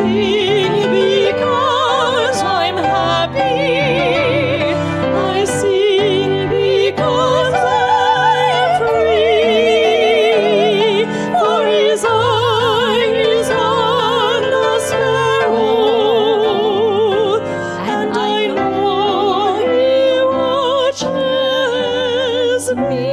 sing because I'm happy. I sing because I'm free. For His eye is on the sparrow, and I know He watches me.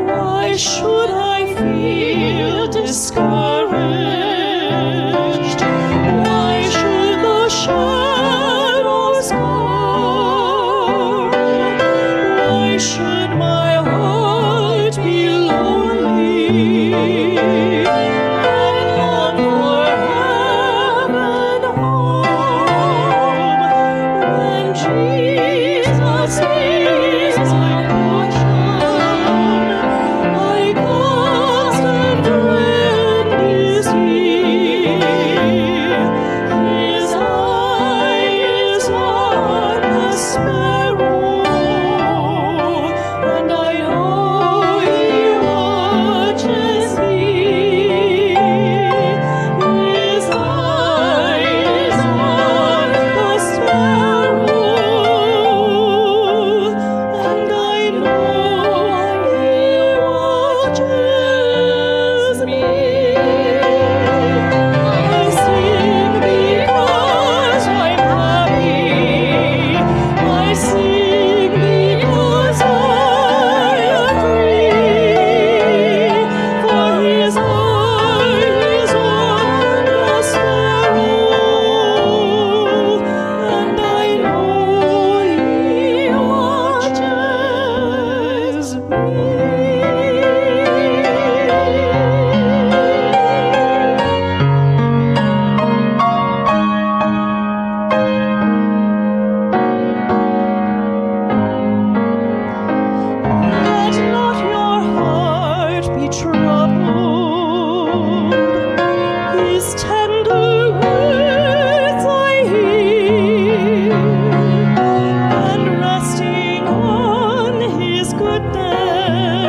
Why should I feel discouraged? Why should the shadows come? Why should my heart be lonely and long for heaven home? When Jesus is my portion, I constant friend is He. His eye is on the sparrow, and I know He watches me. His eye is on the sparrow, and I know He watches me. I sing because I'm happy. I sing because I am free. For His eye is on the sparrow, and I know He watches me. Let not your heart be troubled. His tender words I hear, and resting on His goodness,